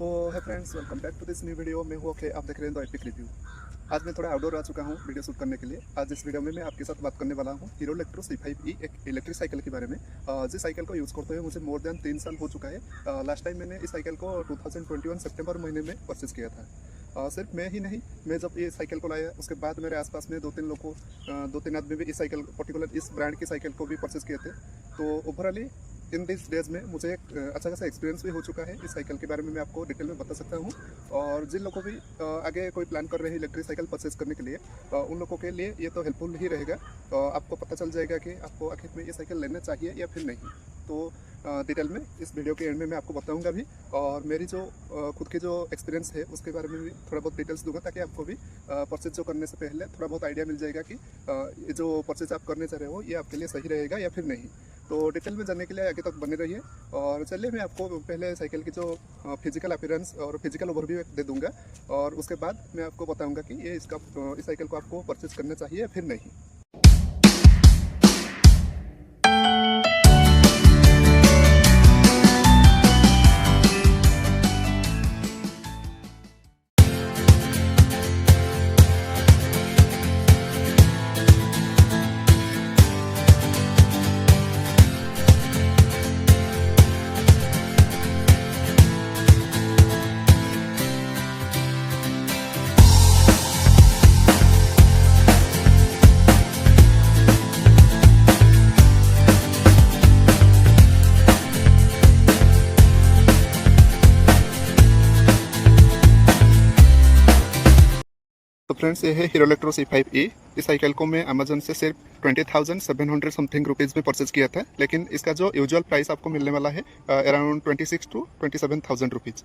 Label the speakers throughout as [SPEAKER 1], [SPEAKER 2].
[SPEAKER 1] तो है friends, welcome back to this new video. मैं हूँ ओके, आप देख रहे हैं द एपिक रिव्यू। आज मैं थोड़ा आउटडोर आ चुका हूँ वीडियो शूट करने के लिए। आज इस वीडियो में मैं आपके साथ बात करने वाला हूँ हीरो इलेक्ट्रो C5E, एक इलेक्ट्रिक साइकिल के बारे में। जिस साइकिल को यूज़ करते हुए मुझे मोर देन 3 साल हो चुका है। लास्ट टाइम मैंने इस साइकिल को 2021 सितंबर महीने में परचेज़ किया था। सिर्फ मैं ही नहीं, मैं जब ये साइकिल को लाया उसके बाद मेरे आसपास में दो तीन आदमी भी इस साइकिल पर्टिकुलर इस ब्रांड की साइकिल को भी परचेज़ किए थे। तो ओवरऑली इन दिस डेज में मुझे एक अच्छा खासा एक्सपीरियंस भी हो चुका है। इस साइकिल के बारे में मैं आपको डिटेल में बता सकता हूँ। और जिन लोगों को भी आगे कोई प्लान कर रहे हैं इलेक्ट्रिक साइकिल परचेज करने के लिए, उन लोगों के लिए ये तो हेल्पफुल ही रहेगा। आपको पता चल जाएगा कि आपको आखिर में ये साइकिल लेना चाहिए या फिर नहीं। तो डिटेल में इस वीडियो के एंड में मैं आपको बताऊंगा भी, और मेरी जो खुद की जो एक्सपीरियंस है उसके बारे में भी थोड़ा बहुत डिटेल्स दूंगा, ताकि आपको भी परचेज जो करने से पहले थोड़ा बहुत आइडिया मिल जाएगा कि ये जो परचेज आप करने चाह रहे हो ये आपके लिए सही रहेगा या फिर नहीं। तो डिटेल में जानने के लिए आगे तक बने रहिए। और चलिए मैं आपको पहले साइकिल की जो फिजिकल अपीयरेंस और फिजिकल ओवरव्यू दे दूंगा, और उसके बाद मैं आपको बताऊंगा कि इस साइकिल को आपको परचेज करना चाहिए या फिर नहीं। तो फ्रेंड्स, ये है हीरो इलेक्ट्रो C5E। इस साइकिल को मैं अमेजन से सिर्फ 20,700 समथिंग रुपीज़ में परचेज किया था, लेकिन इसका जो यूजुअल प्राइस आपको मिलने वाला है अराउंड 26 to 27,000 रुपीज़।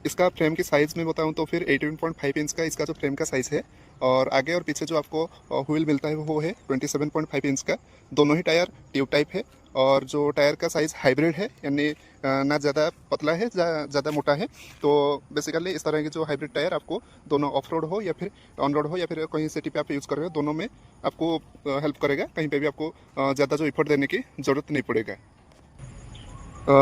[SPEAKER 1] इसका फ्रेम की साइज़ में बताऊं तो फिर 18.5 इंच का इसका जो फ्रेम का साइज़ है, और आगे और पीछे जो आपको व्हील मिलता है वो है 27.5 इंच का। दोनों ही टायर ट्यूब टाइप है, और जो टायर का साइज़ हाइब्रिड है, यानी ना ज़्यादा पतला है ज़्यादा मोटा है। तो बेसिकली इस तरह के जो हाइब्रिड टायर आपको दोनों ऑफ रोड हो या फिर ऑन रोड हो या फिर कहीं सिटी पे आप यूज़ कर रहे हो, दोनों में आपको हेल्प करेगा। कहीं पे भी आपको ज़्यादा जो इफर्ट देने की ज़रूरत नहीं पड़ेगा।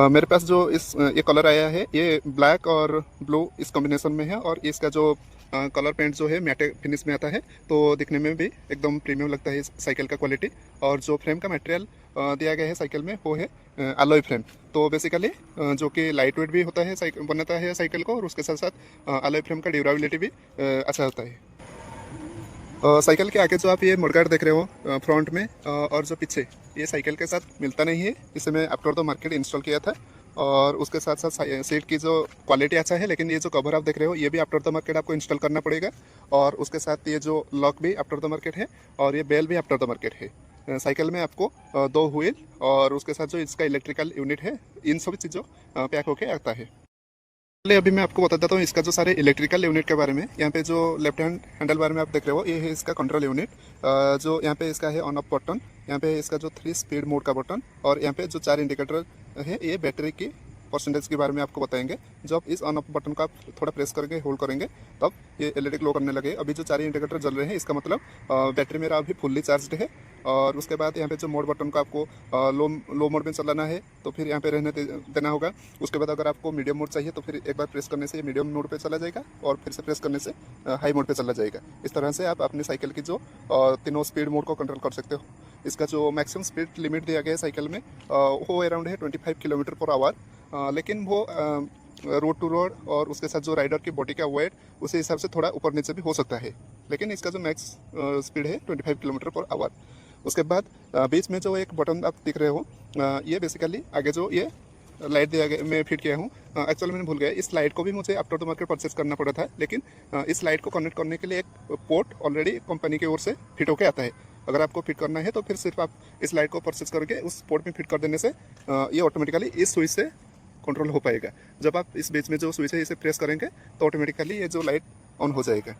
[SPEAKER 1] मेरे पास जो ये कलर आया है, ये ब्लैक और ब्लू इस कॉम्बिनेशन में है, और इसका जो कलर पेंट जो है मैटे फिनिश में आता है, तो दिखने में भी एकदम प्रीमियम लगता है इस साइकिल का क्वालिटी। और जो फ्रेम का मटेरियल दिया गया है साइकिल में वो है अलॉय फ्रेम। तो बेसिकली जो कि लाइट वेट भी होता है बनाता है साइकिल को, और उसके साथ साथ अलॉय फ्रेम का ड्यूरेबिलिटी भी अच्छा होता है। साइकिल के आगे जो आप ये मडगार्ड देख रहे हो फ्रंट में, और जो पीछे, ये साइकिल के साथ मिलता नहीं है। इसे मैं आफ्टर द मार्केट इंस्टॉल किया था, और उसके साथ साथ सीट की जो क्वालिटी अच्छा है, लेकिन ये जो कवर आप देख रहे हो ये भी आफ्टर द मार्केट आपको इंस्टॉल करना पड़ेगा। और उसके साथ ये जो लॉक भी आफ्टर द मार्केट है, और ये बेल भी आफ्टर द मार्केट है। साइकिल में आपको 2 व्हील और उसके साथ जो इसका इलेक्ट्रिकल यूनिट है, इन सभी चीज़ों पैक होके आता है। चलिए अभी मैं आपको बता देता हूँ इसका जो सारे इलेक्ट्रिकल यूनिट के बारे में। यहाँ पे जो लेफ्ट हैंड हैंडल बार में आप देख रहे हो, ये है इसका कंट्रोल यूनिट। जो यहाँ पे इसका है ऑन ऑफ बटन, यहाँ पे इसका जो 3 स्पीड मोड का बटन, और यहाँ पे जो 4 इंडिकेटर है, ये बैटरी की परसेंटेज के बारे में आपको बताएंगे। जब इस ऑन ऑफ बटन को आप थोड़ा प्रेस करेंगे, होल्ड करेंगे, तब ये एलईडी ग्लो करने लगे। अभी जो 4 इंडिकेटर जल रहे हैं, इसका मतलब बैटरी मेरा अभी फुल्ली चार्जड है। और उसके बाद यहाँ पे जो मोड बटन को आपको लो मोड में चलाना है, तो फिर यहाँ पे रहने देना होगा। उसके बाद अगर आपको मीडियम मोड चाहिए तो फिर एक बार प्रेस करने से ये मीडियम मोड पे चला जाएगा, और फिर से प्रेस करने से हाई मोड पे चला जाएगा। इस तरह से आप अपनी साइकिल की जो तीनों स्पीड मोड को कंट्रोल कर सकते हो। इसका जो मैक्सिमम स्पीड लिमिट दिया गया है साइकिल में, वो अराउंड है 25 किलोमीटर पर आवर। लेकिन वो रोड टू रोड और उसके साथ जो राइडर की बॉडी का वेट, उसी हिसाब से थोड़ा ऊपर नीचे भी हो सकता है। लेकिन इसका जो मैक्स स्पीड है 25 किलोमीटर पर आवर। उसके बाद बीच में जो एक बटन आप दिख रहे हो, ये बेसिकली आगे जो ये लाइट दिया गया, मैं फिट किया हूँ। एक्चुअली मैंने भूल गया, इस लाइट को भी मुझे आफ्टर द मार्केट परचेस करना पड़ा था, लेकिन इस लाइट को कनेक्ट करने के लिए एक पोर्ट ऑलरेडी कंपनी की ओर से फिट होकर आता है। अगर आपको फिट करना है तो फिर सिर्फ आप इस लाइट को परचेस करके उस पोर्ट में फिट कर देने से ये ऑटोमेटिकली इस स्विच से कंट्रोल हो पाएगा। जब आप इस बीच में जो स्विच है इसे प्रेस करेंगे तो ऑटोमेटिकली ये जो लाइट ऑन हो जाएगा।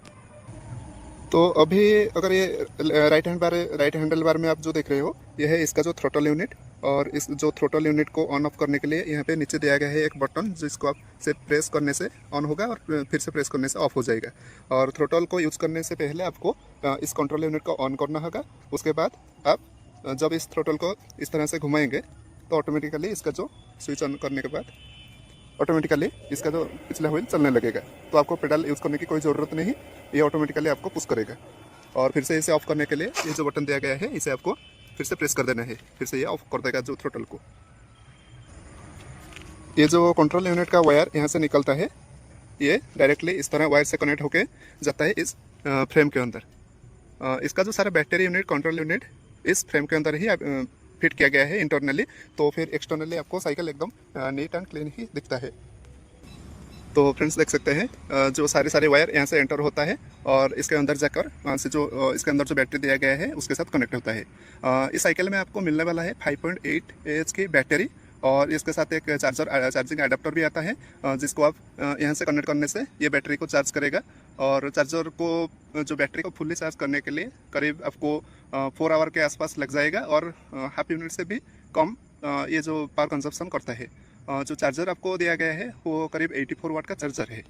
[SPEAKER 1] तो अभी अगर ये राइट हैंडल बार में आप जो देख रहे हो, ये है इसका जो थ्रोटल यूनिट। और इस जो थ्रोटल यूनिट को ऑन ऑफ करने के लिए यहाँ पे नीचे दिया गया है एक बटन, जिसको आप से प्रेस करने से ऑन होगा और फिर से प्रेस करने से ऑफ हो जाएगा। और थ्रोटल को यूज़ करने से पहले आपको इस कंट्रोल यूनिट को ऑन करना होगा। उसके बाद आप जब इस थ्रोटल को इस तरह से घुमाएंगे तो ऑटोमेटिकली इसका जो स्विच ऑन करने के बाद ऑटोमेटिकली इसका जो पिछला व्हील चलने लगेगा। तो आपको पेडल यूज़ करने की कोई ज़रूरत नहीं, ये ऑटोमेटिकली आपको पुश करेगा। और फिर से इसे ऑफ करने के लिए ये जो बटन दिया गया है इसे आपको फिर से प्रेस कर देना है, फिर से ये ऑफ कर देगा जो थ्रोटल को। ये जो कंट्रोल यूनिट का वायर यहाँ से निकलता है, ये डायरेक्टली इस तरह वायर से कनेक्ट होके जाता है इस फ्रेम के अंदर। इसका जो सारा बैटरी यूनिट, कंट्रोल यूनिट इस फ्रेम के अंदर ही फिट किया गया है इंटरनली। तो फिर एक्सटर्नली आपको साइकिल एकदम नीट एंड क्लीन ही दिखता है। तो फ्रेंड्स देख सकते हैं जो सारे वायर यहाँ से एंटर होता है और इसके अंदर जाकर वहाँ से जो इसके अंदर जो बैटरी दिया गया है उसके साथ कनेक्ट होता है। इस साइकिल में आपको मिलने वाला है 5.8 एच की बैटरी और इसके साथ एक चार्जिंग एडाप्टर भी आता है, जिसको आप यहाँ से कनेक्ट करने से ये बैटरी को चार्ज करेगा। और चार्जर को जो बैटरी को फुल्ली चार्ज करने के लिए करीब आपको 4 आवर के आसपास लग जाएगा और हाफ यूनिट से भी कम ये जो पावर कंजप्शन करता है। जो चार्जर आपको दिया गया है वो करीब 84 वाट का चार्जर है।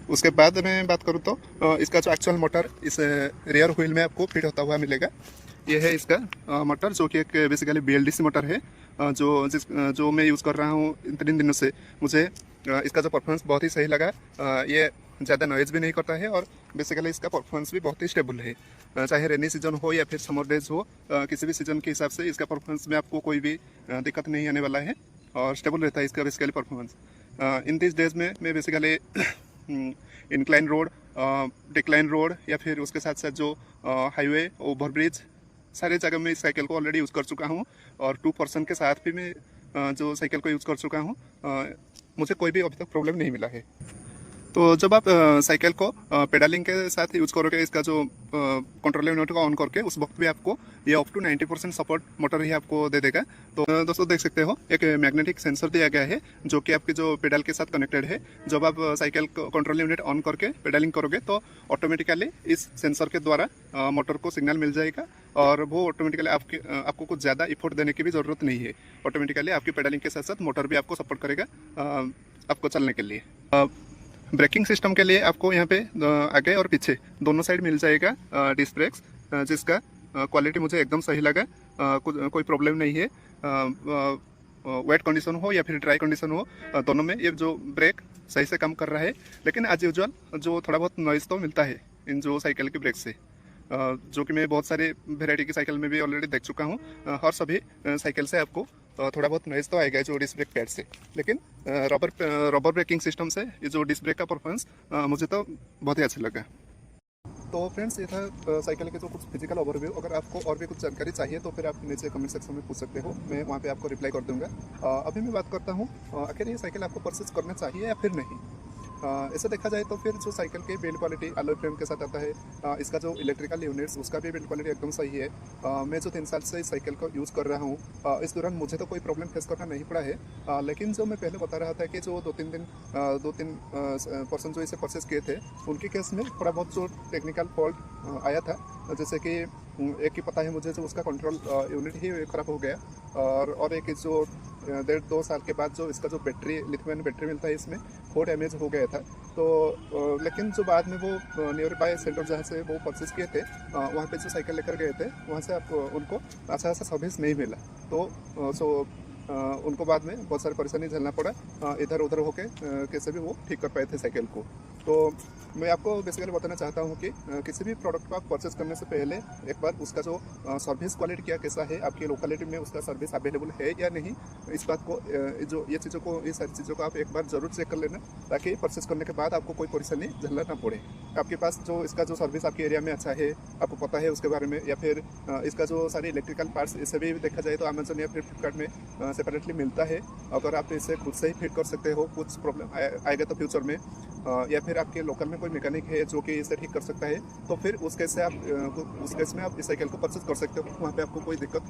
[SPEAKER 1] उसके बाद मैं बात करूँ तो इसका जो एक्चुअल मोटर इस रियर व्हील में आपको फिट होता हुआ मिलेगा। ये है इसका मोटर, जो कि एक बेसिकली BLDC मोटर है, जो मैं यूज़ कर रहा हूँ इन 3 दिनों से। मुझे इसका जो परफॉर्मेंस बहुत ही सही लगा। ये ज़्यादा नॉइज़ भी नहीं करता है और बेसिकली इसका परफॉर्मेंस भी बहुत ही स्टेबल है। चाहे रेनी सीजन हो या फिर समर डेज हो, किसी भी सीजन के हिसाब से इसका परफॉर्मेंस में आपको कोई भी दिक्कत नहीं आने वाला है और स्टेबल रहता है इसका basically performance. In this days में मैं basically incline road, decline road या फिर उसके साथ साथ जो हाईवे, ओवरब्रिज, सारे जगह में इस साइकिल को ऑलरेडी यूज़ कर चुका हूँ और 2% के साथ भी मैं जो साइकिल को यूज़ कर चुका हूँ। मुझे कोई भी अभी तक प्रॉब्लम नहीं मिला है। तो जब आप साइकिल को पेडलिंग के साथ यूज़ करोगे, इसका जो कंट्रोल यूनिट को ऑन करके, उस वक्त भी आपको ये अप टू 90% सपोर्ट मोटर ही आपको दे देगा। तो दोस्तों देख सकते हो एक मैग्नेटिक सेंसर दिया गया है जो कि आपके जो पेडल के साथ कनेक्टेड है। जब आप साइकिल को कंट्रोल यूनिट ऑन करके पेडलिंग करोगे तो ऑटोमेटिकली इस सेंसर के द्वारा मोटर को सिग्नल मिल जाएगा और वो ऑटोमेटिकली आपको कुछ ज़्यादा इफोर्ट देने की भी ज़रूरत नहीं है। ऑटोमेटिकली आपकी पेडलिंग के साथ साथ मोटर भी आपको सपोर्ट करेगा आपको चलने के लिए। ब्रेकिंग सिस्टम के लिए आपको यहाँ पे आगे और पीछे दोनों साइड मिल जाएगा डिस्क ब्रेक्स, जिसका क्वालिटी मुझे एकदम सही लगा। कोई प्रॉब्लम नहीं है। वेट कंडीशन हो या फिर ड्राई कंडीशन हो, दोनों में ये जो ब्रेक सही से काम कर रहा है। लेकिन एज यूजुअल जो थोड़ा बहुत नॉइज़ तो मिलता है इन जो साइकिल के ब्रेक से, जो कि मैं बहुत सारे वेराइटी की साइकिल में भी ऑलरेडी देख चुका हूँ। हर सभी साइकिल से आपको थोड़ा बहुत नॉइज़ तो आएगा जो डिस्क ब्रेक पैड से, लेकिन रबर ब्रेकिंग सिस्टम से ये जो डिस्क ब्रेक का परफॉर्मेंस मुझे तो बहुत ही अच्छा लगा। तो फ्रेंड्स ये था साइकिल के जो कुछ फिजिकल ओवरव्यू। अगर आपको और भी कुछ जानकारी चाहिए तो फिर आप नीचे कमेंट सेक्शन में पूछ सकते हो, मैं वहाँ पे आपको रिप्लाई कर दूंगा। अभी मैं बात करता हूँ आखिर ये साइकिल आपको परचेज करना चाहिए या फिर नहीं। ऐसे देखा जाए तो फिर जो साइकिल की बिल्ड क्वालिटी अलॉय फ्रेम के साथ आता है, इसका जो इलेक्ट्रिकल यूनिट्स उसका भी बिल्ड क्वालिटी एकदम सही है। मैं जो 3 साल से इस साइकिल को यूज़ कर रहा हूँ, इस दौरान मुझे तो कोई प्रॉब्लम फेस करना नहीं पड़ा है। लेकिन जो मैं पहले बता रहा था कि जो 2-3 पर्सन जो इसे परचेज किए थे, उनके केस में थोड़ा बहुत जो टेक्निकल फॉल्ट आया था, जैसे कि एक ही पता है मुझे जो उसका कंट्रोल यूनिट ही ख़राब हो गया और एक जो 1.5-2 साल के बाद जो इसका जो बैटरी, लिथियम बैटरी मिलता है, इसमें वो डैमेज हो गया था। तो लेकिन जो बाद में वो नियर बाय सेंटर जहाँ से वो परचेज किए थे, वहाँ पे जो साइकिल लेकर गए थे, वहाँ से आपको उनको अच्छा सर्विस नहीं मिला। तो उनको बाद में बहुत सारी परेशानी झेलना पड़ा, इधर उधर होके कैसे भी वो ठीक कर पाए थे साइकिल को। तो मैं आपको बेसिकली बताना चाहता हूँ कि किसी भी प्रोडक्ट को आप परचेज करने से पहले एक बार उसका जो सर्विस क्वालिटी क्या कैसा है, आपकी लोकेलिटी में उसका सर्विस अवेलेबल है या नहीं, इस बात को ये सारी चीज़ों को आप एक बार ज़रूर चेक कर लेना, ताकि परचेज करने के बाद आपको कोई परेशानी झेलना ना पड़े। आपके पास जो इसका जो सर्विस आपके एरिया में अच्छा है, आपको पता है उसके बारे में, या फिर इसका जो सारे इलेक्ट्रिकल पार्ट्स इसे भी देखा जाए तो अमेजन या फिर फ्लिपकार्ट में सेपरेटली मिलता है। अगर आप इसे खुद से ही फिट कर सकते हो, कुछ प्रॉब्लम आएगा तो फ्यूचर में, या फिर आपके लोकल में कोई मैकेनिक है जो कि इसे ठीक कर सकता है, तो फिर उस केस में आप इस साइकिल को परचेज कर सकते हो। वहाँ पे आपको कोई दिक्कत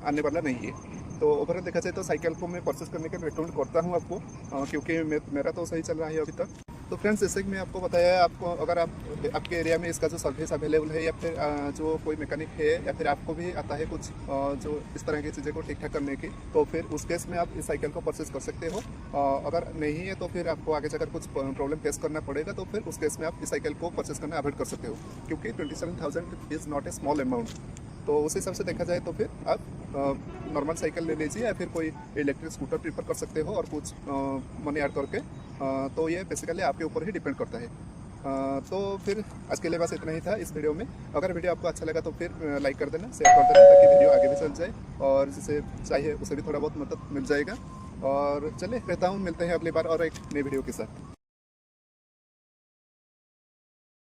[SPEAKER 1] आने वाला नहीं है। तो ओवरऑल देखा जाए तो साइकिल को मैं परचेज करने के लिए रिकमेंड करता हूँ आपको, क्योंकि मेरा तो सही चल रहा है अभी तक। तो फ्रेंड्स, जैसे कि मैं आपको बताया, आपको अगर आपके एरिया में इसका जो सर्विस अवेलेबल है, या फिर जो कोई मैकेनिक है, या फिर आपको भी आता है कुछ जो इस तरह की चीज़ें को ठीक ठाक करने की, तो फिर उस केस में आप इस साइकिल को परचेज कर सकते हो। अगर नहीं है तो फिर आपको आगे जाकर कुछ प्रॉब्लम फेस करना पड़ेगा, तो फिर उस केस में आप इस साइकिल को परचेज करना अवॉइड कर सकते हो, क्योंकि 27,000 is not a small amount. तो उस हिसाब से देखा जाए तो फिर आप नॉर्मल साइकिल ले लीजिए या फिर कोई इलेक्ट्रिक स्कूटर प्रीफर कर सकते हो और कुछ मनी ऐड करके। तो ये बेसिकली आपके ऊपर ही डिपेंड करता है। तो फिर आज के लिए बस इतना ही था इस वीडियो में। अगर वीडियो आपको अच्छा लगा तो फिर लाइक कर देना, शेयर कर देना, ताकि वीडियो आगे भी चल जाए और जिसे चाहिए उसे भी थोड़ा बहुत मदद मिल जाएगा। और चलिए कहता हूँ, मिलते हैं अगली बार और एक नई वीडियो के साथ।